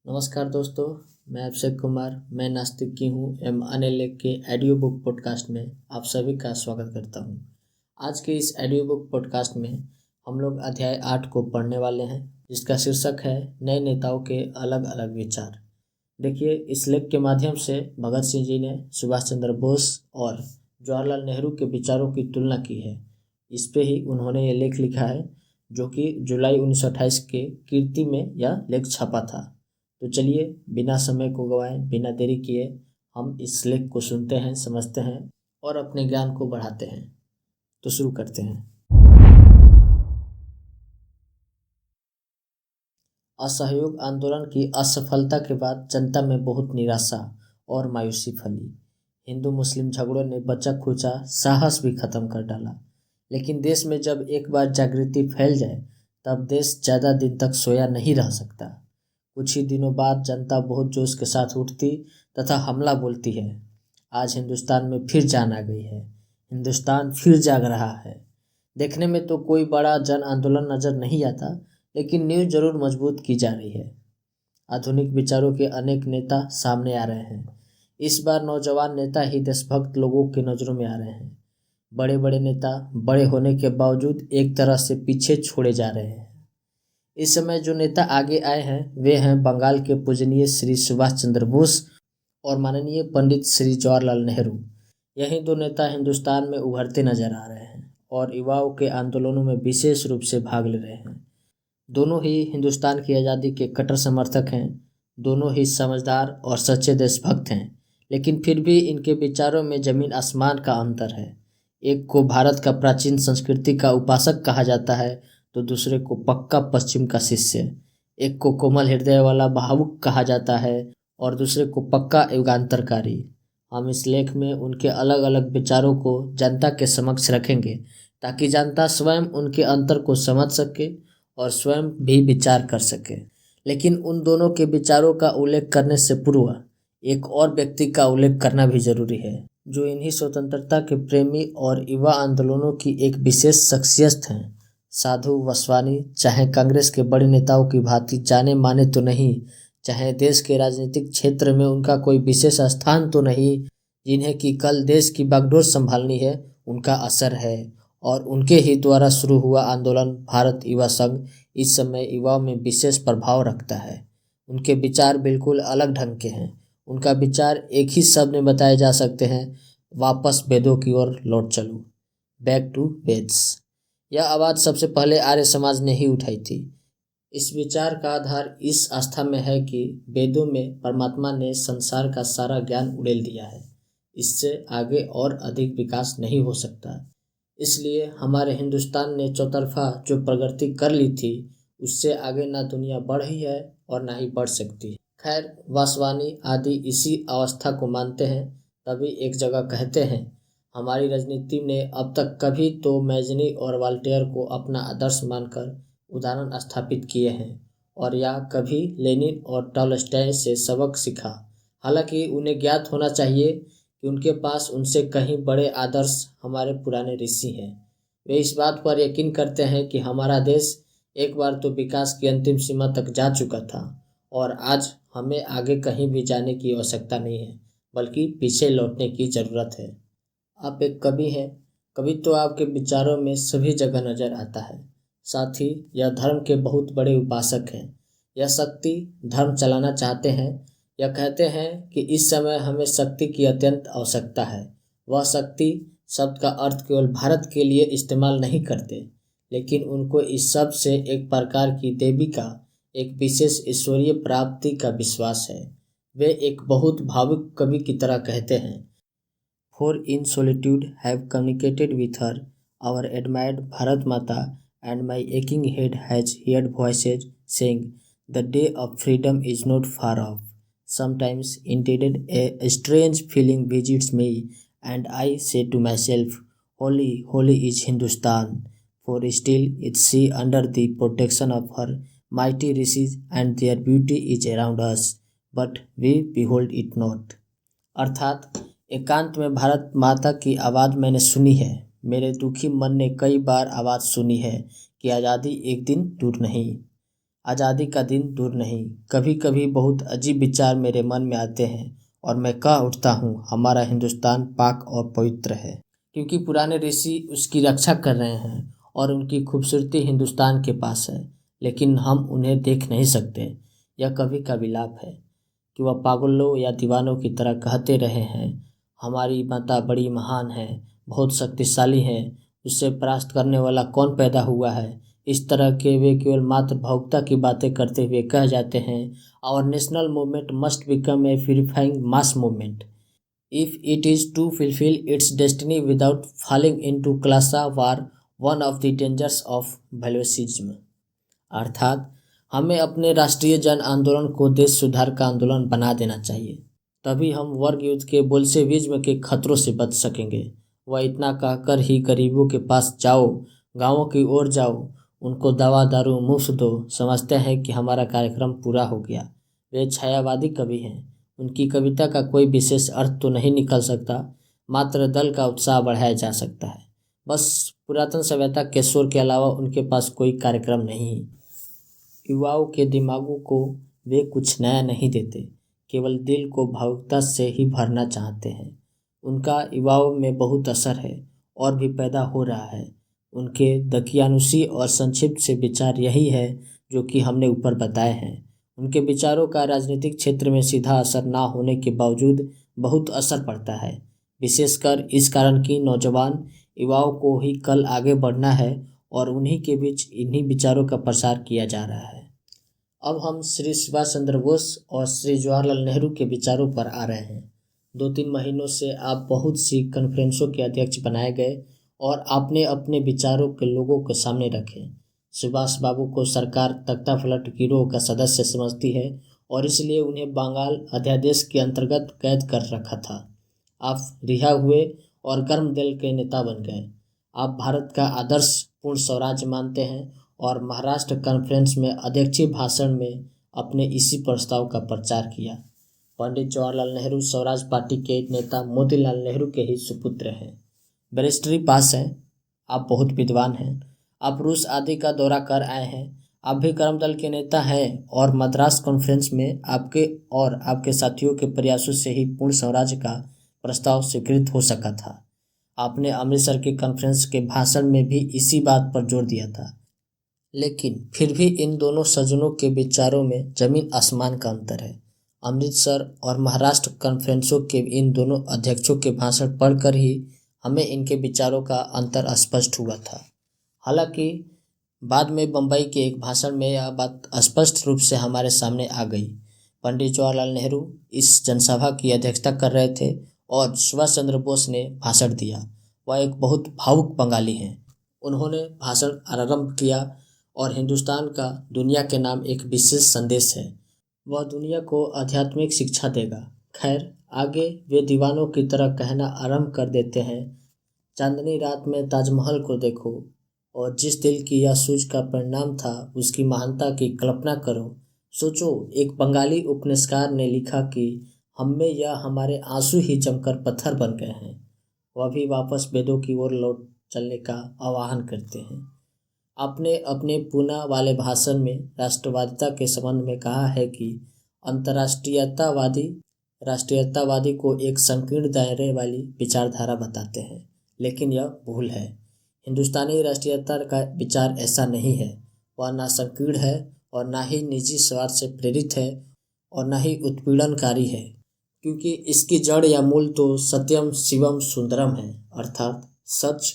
नमस्कार दोस्तों, मैं अभिषेक कुमार। मैं नास्तिक की हूँ एम अनिल के ऑडियो बुक पॉडकास्ट में आप सभी का स्वागत करता हूँ। आज के इस ऑडियो बुक पॉडकास्ट में हम लोग अध्याय 8 को पढ़ने वाले हैं, जिसका शीर्षक है नए नेताओं के अलग अलग विचार। देखिए, इस लेख के माध्यम से भगत सिंह जी ने सुभाष चंद्र बोस और जवाहरलाल नेहरू के विचारों की तुलना की है। इस पे ही उन्होंने ये लेख लिखा है, जो कि जुलाई 1928 के कीर्ति में यह लेख छपा था। तो चलिए, बिना समय को गवाएं, बिना देरी किए हम इस लेख को सुनते हैं, समझते हैं और अपने ज्ञान को बढ़ाते हैं। तो शुरू करते हैं। असहयोग आंदोलन की असफलता के बाद जनता में बहुत निराशा और मायूसी फैली। हिंदू मुस्लिम झगड़ों ने बचा खुचा साहस भी खत्म कर डाला। लेकिन देश में जब एक बार जागृति फैल जाए, तब देश ज़्यादा दिन तक सोया नहीं रह सकता। कुछ ही दिनों बाद जनता बहुत जोश के साथ उठती तथा हमला बोलती है। आज हिंदुस्तान में फिर जान आ गई है, हिंदुस्तान फिर जाग रहा है। देखने में तो कोई बड़ा जन आंदोलन नजर नहीं आता, लेकिन न्यूज़ जरूर मजबूत की जा रही है। आधुनिक विचारों के अनेक नेता सामने आ रहे हैं। इस बार नौजवान नेता ही देशभक्त लोगों की नज़रों में आ रहे हैं। बड़े बड़े नेता बड़े होने के बावजूद एक तरह से पीछे छोड़े जा रहे हैं। इस समय जो नेता आगे आए हैं, वे हैं बंगाल के पूजनीय श्री सुभाष चंद्र बोस और माननीय पंडित श्री जवाहरलाल नेहरू। यही दो नेता हिंदुस्तान में उभरते नजर आ रहे हैं और युवाओं के आंदोलनों में विशेष रूप से भाग ले रहे हैं। दोनों ही हिंदुस्तान की आज़ादी के कट्टर समर्थक हैं। दोनों ही समझदार और सच्चे देशभक्त हैं, लेकिन फिर भी इनके विचारों में जमीन आसमान का अंतर है। एक को भारत का प्राचीन संस्कृति का उपासक कहा जाता है, तो दूसरे को पक्का पश्चिम का शिष्य। एक को कोमल हृदय वाला भावुक कहा जाता है और दूसरे को पक्का युगांतरकारी। हम इस लेख में उनके अलग अलग विचारों को जनता के समक्ष रखेंगे, ताकि जनता स्वयं उनके अंतर को समझ सके और स्वयं भी विचार कर सके। लेकिन उन दोनों के विचारों का उल्लेख करने से पूर्व एक और व्यक्ति का उल्लेख करना भी जरूरी है, जो इन्हीं स्वतंत्रता के प्रेमी और युवा आंदोलनों की एक विशेष शख्सियत हैं। साधु वासवानी चाहे कांग्रेस के बड़े नेताओं की भांति जाने माने तो नहीं, चाहे देश के राजनीतिक क्षेत्र में उनका कोई विशेष स्थान तो नहीं, जिन्हें कि कल देश की बागडोर संभालनी है, उनका असर है। और उनके ही द्वारा शुरू हुआ आंदोलन भारत युवा संघ इस समय युवाओं में विशेष प्रभाव रखता है। उनके विचार बिल्कुल अलग ढंग के हैं। उनका विचार एक ही शब्द में बताए जा सकते हैं, वापस वेदों की ओर लौट चलो, बैक टू वेद्स। यह आवाज़ सबसे पहले आर्य समाज ने ही उठाई थी। इस विचार का आधार इस आस्था में है कि वेदों में परमात्मा ने संसार का सारा ज्ञान उड़ेल दिया है। इससे आगे और अधिक विकास नहीं हो सकता। इसलिए हमारे हिंदुस्तान ने चौतरफा जो प्रगति कर ली थी, उससे आगे ना दुनिया बढ़ी है और ना ही बढ़ सकती है। खैर, वासवानी आदि इसी अवस्था को मानते हैं। तभी एक जगह कहते हैं, हमारी राजनीति ने अब तक कभी तो मैजनी और वाल्टेयर को अपना आदर्श मानकर उदाहरण स्थापित किए हैं, और या कभी लेनिन और टॉलस्टॉय से सबक सीखा। हालांकि उन्हें ज्ञात होना चाहिए कि उनके पास उनसे कहीं बड़े आदर्श हमारे पुराने ऋषि हैं। वे इस बात पर यकीन करते हैं कि हमारा देश एक बार तो विकास की अंतिम सीमा तक जा चुका था और आज हमें आगे कहीं भी जाने की आवश्यकता नहीं है, बल्कि पीछे लौटने की ज़रूरत है। आप एक कवि हैं। कवि तो आपके विचारों में सभी जगह नजर आता है। साथ ही यह धर्म के बहुत बड़े उपासक हैं। यह शक्ति धर्म चलाना चाहते हैं। यह कहते हैं कि इस समय हमें शक्ति की अत्यंत आवश्यकता है। वह शक्ति शब्द का अर्थ केवल भारत के लिए इस्तेमाल नहीं करते, लेकिन उनको इस शब्द से एक प्रकार की देवी का, एक विशेष ईश्वरीय प्राप्ति का विश्वास है। वे एक बहुत भावुक कवि की तरह कहते हैं, For in solitude have communicated with her, our admired Bharat Mata, and my aching head has heard voices saying, the day of freedom is not far off. Sometimes indeed a strange feeling visits me, and I say to myself, holy, holy is Hindustan, for still is she under the protection of her mighty rishis, and their beauty is around us, but we behold it not. अर्थात, एकांत में भारत माता की आवाज़ मैंने सुनी है। मेरे दुखी मन ने कई बार आवाज़ सुनी है कि आज़ादी एक दिन दूर नहीं। आज़ादी का दिन दूर नहीं। कभी कभी बहुत अजीब विचार मेरे मन में आते हैं और मैं कह उठता हूँ, हमारा हिंदुस्तान पाक और पवित्र है, क्योंकि पुराने ऋषि उसकी रक्षा कर रहे हैं और उनकी खूबसूरती हिंदुस्तान के पास है, लेकिन हम उन्हें देख नहीं सकते। यह कभी का विलाप है कि वह पागलों या दीवानों की तरह कहते रहे हैं, हमारी माता बड़ी महान है, बहुत शक्तिशाली है, उससे परास्त करने वाला कौन पैदा हुआ है। इस तरह के वे केवल मात्र भावुकता की बातें करते हुए कह जाते हैं, our national movement must become a purifying mass movement if it is to fulfil its destiny without falling into class war, one of the dangers of valueism. अर्थात हमें अपने राष्ट्रीय जन आंदोलन को देश सुधार का आंदोलन बना देना चाहिए, तभी हम वर्ग युद्ध के बोल्शेविज्म के खतरों से बच सकेंगे। वह इतना कहकर ही गरीबों के पास जाओ, गांवों की ओर जाओ, उनको दवा दारू मुफ्त दो, समझते हैं कि हमारा कार्यक्रम पूरा हो गया। वे छायावादी कवि हैं, उनकी कविता का कोई विशेष अर्थ तो नहीं निकल सकता, मात्र दल का उत्साह बढ़ाया जा सकता है। बस पुरातन सभ्यता के शोर के अलावा उनके पास कोई कार्यक्रम नहीं। युवाओं के दिमागों को वे कुछ नया नहीं देते, केवल दिल को भावुकता से ही भरना चाहते हैं। उनका युवाओं में बहुत असर है और भी पैदा हो रहा है। उनके दकियानुसी और संक्षिप्त से विचार यही है जो कि हमने ऊपर बताए हैं। उनके विचारों का राजनीतिक क्षेत्र में सीधा असर ना होने के बावजूद बहुत असर पड़ता है, विशेषकर इस कारण कि नौजवान युवाओं को ही कल आगे बढ़ना है और उन्हीं के बीच इन्हीं विचारों का प्रसार किया जा रहा है। अब हम श्री सुभाष चंद्र बोस और श्री जवाहरलाल नेहरू के विचारों पर आ रहे हैं। 2-3 महीनों से आप बहुत सी कॉन्फ्रेंसों के अध्यक्ष बनाए गए और आपने अपने विचारों के लोगों के सामने रखे। सुभाष बाबू को सरकार तख्तापलट गिरोह का सदस्य समझती है और इसलिए उन्हें बंगाल अध्यादेश के अंतर्गत कैद कर रखा था। आप रिहा हुए और गर्म दिल के नेता बन गए। आप भारत का आदर्श पूर्ण स्वराज्य मानते हैं और महाराष्ट्र कॉन्फ्रेंस में अध्यक्षीय भाषण में अपने इसी प्रस्ताव का प्रचार किया। पंडित जवाहरलाल नेहरू स्वराज पार्टी के नेता मोतीलाल नेहरू के ही सुपुत्र हैं। बैरिस्टरी पास हैं, आप बहुत विद्वान हैं, आप रूस आदि का दौरा कर आए हैं, आप भी कर्म दल के नेता हैं और मद्रास कॉन्फ्रेंस में आपके और आपके साथियों के प्रयासों से ही पूर्ण स्वराज्य का प्रस्ताव स्वीकृत हो सका था। आपने अमृतसर के कॉन्फ्रेंस के भाषण में भी इसी बात पर जोर दिया था। लेकिन फिर भी इन दोनों सज्जनों के विचारों में जमीन आसमान का अंतर है। अमृतसर और महाराष्ट्र कॉन्फ्रेंसों के इन दोनों अध्यक्षों के भाषण पढ़कर ही हमें इनके विचारों का अंतर स्पष्ट हुआ था। हालांकि बाद में बम्बई के एक भाषण में यह बात स्पष्ट रूप से हमारे सामने आ गई। पंडित जवाहरलाल नेहरू इस जनसभा की अध्यक्षता कर रहे थे और सुभाष चंद्र बोस ने भाषण दिया। वह एक बहुत भावुक बंगाली हैं। उन्होंने भाषण आरंभ किया और हिंदुस्तान का दुनिया के नाम एक विशेष संदेश है, वह दुनिया को आध्यात्मिक शिक्षा देगा। खैर, आगे वे दीवानों की तरह कहना आरंभ कर देते हैं, चांदनी रात में ताजमहल को देखो और जिस दिल की यह सूझ का परिणाम था उसकी महानता की कल्पना करो। सोचो, एक बंगाली उपन्यासकार ने लिखा कि हम में यह हमारे आंसू ही जमकर पत्थर बन गए हैं। वह भी वापस वेदों की ओर लौट चलने का आह्वान करते हैं। आपने अपने पूना वाले भाषण में राष्ट्रवादिता के संबंध में कहा है कि अंतर्राष्ट्रीयतावादी राष्ट्रीयतावादी को एक संकीर्ण दायरे वाली विचारधारा बताते हैं, लेकिन यह भूल है। हिंदुस्तानी राष्ट्रीयता का विचार ऐसा नहीं है। वह ना संकीर्ण है और ना ही निजी स्वार्थ से प्रेरित है और ना ही उत्पीड़नकारी है, क्योंकि इसकी जड़ या मूल तो सत्यम शिवम सुंदरम है, अर्थात सच,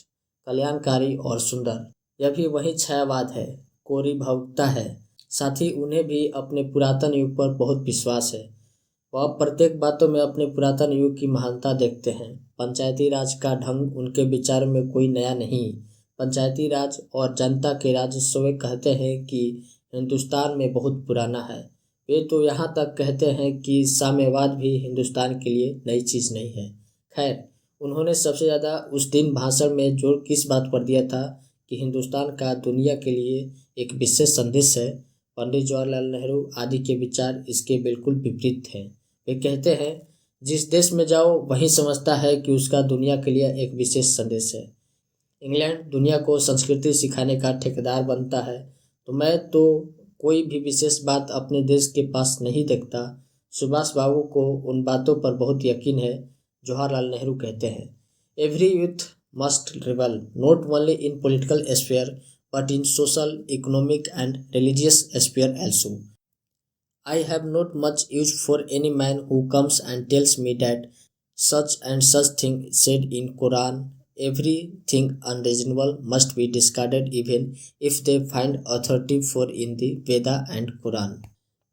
कल्याणकारी और सुंदर। यह भी वही छायावाद है, कोरी भावुकता है। साथ ही उन्हें भी अपने पुरातन युग पर बहुत विश्वास है। वह प्रत्येक बातों में अपने पुरातन युग की महानता देखते हैं। पंचायती राज का ढंग उनके विचारों में कोई नया नहीं। पंचायती राज और जनता के राज स्वयं कहते हैं कि हिंदुस्तान में बहुत पुराना है। वे तो यहाँ तक कहते हैं कि साम्यवाद भी हिंदुस्तान के लिए नई चीज़ नहीं है। खैर, उन्होंने सबसे ज़्यादा उस दिन भाषण में जोर किस बात पर दिया था कि हिंदुस्तान का दुनिया के लिए एक विशेष संदेश है। पंडित जवाहरलाल नेहरू आदि के विचार इसके बिल्कुल विपरीत हैं। वे कहते हैं, जिस देश में जाओ वहीं समझता है कि उसका दुनिया के लिए एक विशेष संदेश है। इंग्लैंड दुनिया को संस्कृति सिखाने का ठेकेदार बनता है, तो मैं तो कोई भी विशेष बात अपने देश के पास नहीं देखता। सुभाष बाबू को उन बातों पर बहुत यकीन है। जवाहरलाल नेहरू कहते हैं, every youth must rebel not only in political sphere but in social, economic and religious sphere also. I have not much use for any man who comes and tells me that such and such thing said in Quran. Everything unreasonable must be discarded even if they find authority for in the Veda and Quran.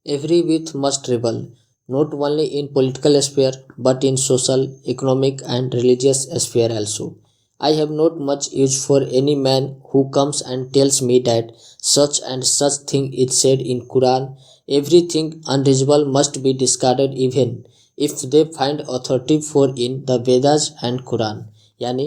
Every youth must rebel, not only in political sphere but in social, economic and religious sphere also. I have not much use for any man who comes and tells me that such and such thing is said in Quran. Everything unreasonable must be discarded even if they find authority for in the Vedas and Quran. यानी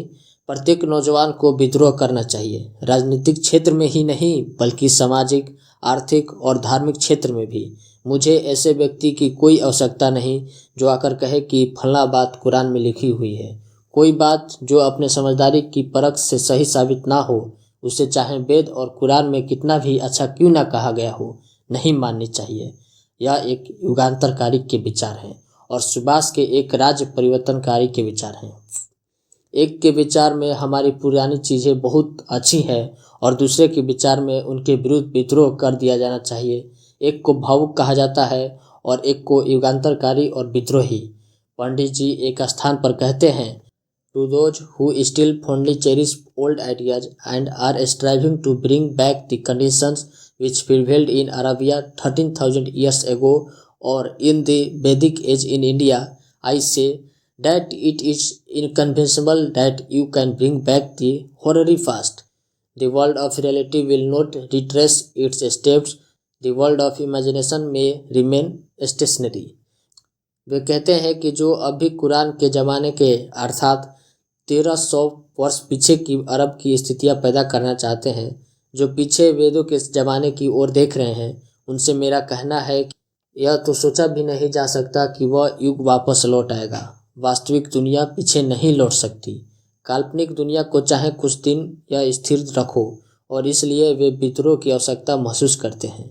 प्रत्येक नौजवान को विद्रोह करना चाहिए, राजनीतिक क्षेत्र में ही नहीं बल्कि सामाजिक, आर्थिक और धार्मिक क्षेत्र में भी। मुझे ऐसे व्यक्ति की कोई आवश्यकता नहीं जो आकर कहे कि फला बात कुरान में लिखी हुई है। कोई बात जो अपने समझदारी की परख से सही साबित ना हो, उसे चाहे वेद और कुरान में कितना भी अच्छा क्यों ना कहा गया हो, नहीं माननी चाहिए। यह एक युगांतरकारी के विचार हैं और सुभाष के एक राज्य परिवर्तनकारी के विचार हैं। एक के विचार में हमारी पुरानी चीज़ें बहुत अच्छी हैं और दूसरे के विचार में उनके विरुद्ध विद्रोह कर दिया जाना चाहिए। एक को भावुक कहा जाता है और एक को युगांतरकारी और विद्रोही। पंडित जी एक स्थान पर कहते हैं, to those who still fondly cherish old ideas and are striving to bring back the conditions which prevailed in Arabia 13,000 years ago or in the Vedic age in India, I say that it is inconceivable that you can bring back the horary past. The world of reality will not retrace its steps. The world of imagination may remain stationary. वे कहते हैं कि जो अभी कुरान के ज़माने के अर्थात 1300 वर्ष पीछे की अरब की स्थितियाँ पैदा करना चाहते हैं, जो पीछे वेदों के ज़माने की ओर देख रहे हैं, उनसे मेरा कहना है कि यह तो सोचा भी नहीं जा सकता कि वह युग वापस लौट आएगा। वास्तविक दुनिया पीछे नहीं लौट सकती। काल्पनिक दुनिया को चाहे कुछ दिन या स्थिर रखो और इसलिए वे विद्रोह की आवश्यकता महसूस करते हैं।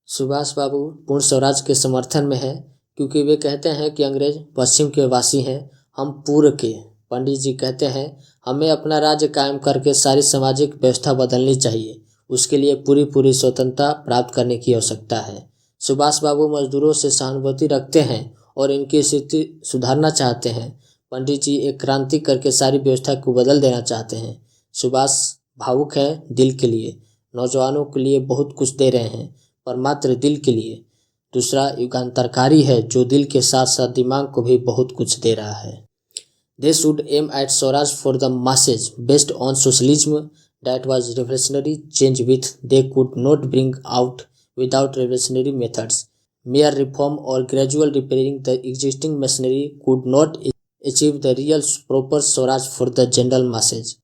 सुभाष बाबू पूर्ण स्वराज के समर्थन में है क्योंकि वे कहते हैं कि अंग्रेज पश्चिम के वासी हैं, हम पूर्व के। पंडित जी कहते हैं, हमें अपना राज्य कायम करके सारी सामाजिक व्यवस्था बदलनी चाहिए। उसके लिए पूरी स्वतंत्रता प्राप्त करने की आवश्यकता है। सुभाष बाबू मजदूरों से सहानुभूति रखते हैं और इनकी स्थिति सुधारना चाहते हैं। पंडित जी एक क्रांति करके सारी व्यवस्था को बदल देना चाहते हैं। सुभाष भावुक हैं दिल के लिए, नौजवानों के लिए बहुत कुछ दे रहे हैं पर मात्र दिल के लिए। दूसरा युगांतरकारी है जो दिल के साथ साथ दिमाग को भी बहुत कुछ दे रहा है। They should aim at Swaraj for the masses based on socialism that was revolutionary change which they could not bring out without revolutionary methods. Mere reform or gradual repairing the existing machinery could not achieve the real proper Swaraj for the general masses.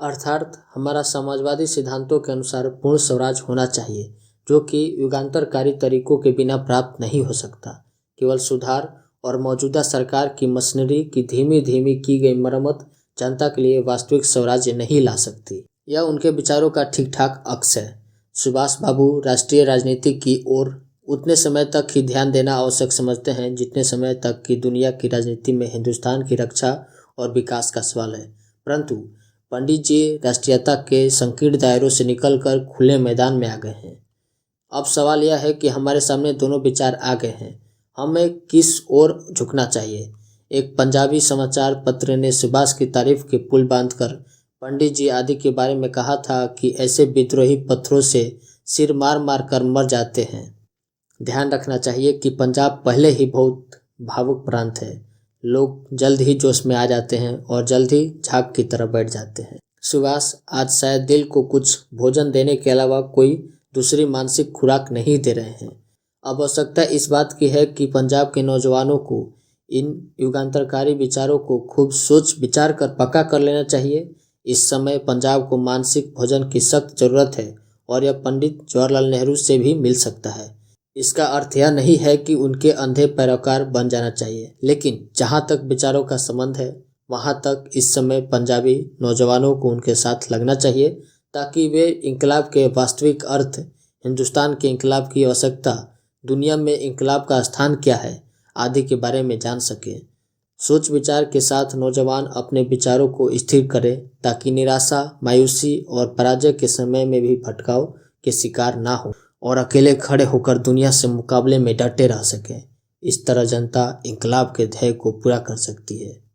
अर्थात हमारा समाजवादी सिद्धांतों के अनुसार पूर्ण स्वराज होना चाहिए जो कि युगांतरकारी तरीकों के बिना प्राप्त नहीं हो सकता। केवल सुधार और मौजूदा सरकार की मशीनरी की धीमी धीमी की गई मरम्मत जनता के लिए वास्तविक स्वराज्य नहीं ला सकती। यह उनके विचारों का ठीक ठाक अक्स है। सुभाष बाबू राष्ट्रीय राजनीति की ओर उतने समय तक ही ध्यान देना आवश्यक समझते हैं जितने समय तक कि दुनिया की राजनीति में हिंदुस्तान की रक्षा और विकास का सवाल है। परंतु पंडित जी राष्ट्रीयता के संकीर्ण दायरों से निकलकर खुले मैदान में आ गए हैं। अब सवाल यह है कि हमारे सामने दोनों विचार आ गए हैं, हमें किस ओर झुकना चाहिए। एक पंजाबी समाचार पत्र ने सुभाष की तारीफ के पुल बांधकर पंडित जी आदि के बारे में कहा था कि ऐसे विद्रोही पत्थरों से सिर मार मार कर मर जाते हैं। ध्यान रखना चाहिए कि पंजाब पहले ही बहुत भावुक प्रांत है। लोग जल्द ही जोश में आ जाते हैं और जल्द ही झाग की तरफ बैठ जाते हैं। सुभाष आज शायद दिल को कुछ भोजन देने के अलावा कोई दूसरी मानसिक खुराक नहीं दे रहे हैं। अब आवश्यकता इस बात की है कि पंजाब के नौजवानों को इन युगांतरकारी विचारों को खूब सोच विचार कर पक्का कर लेना चाहिए। इस समय पंजाब को मानसिक भोजन की सख्त जरूरत है और यह पंडित जवाहरलाल नेहरू से भी मिल सकता है। इसका अर्थ यह नहीं है कि उनके अंधे पैरोकार बन जाना चाहिए, लेकिन जहाँ तक विचारों का संबंध है वहाँ तक इस समय पंजाबी नौजवानों को उनके साथ लगना चाहिए ताकि वे इंकलाब के वास्तविक अर्थ हिंदुस्तान के इंकलाब की आवश्यकता, दुनिया में इंकलाब का स्थान क्या है आदि के बारे में जान सकें। सोच विचार के साथ नौजवान अपने विचारों को स्थिर करें ताकि निराशा, मायूसी और पराजय के समय में भी भटकाव के शिकार ना हो और अकेले खड़े होकर दुनिया से मुकाबले में डटे रह सकें। इस तरह जनता इंकलाब के ध्येय को पूरा कर सकती है।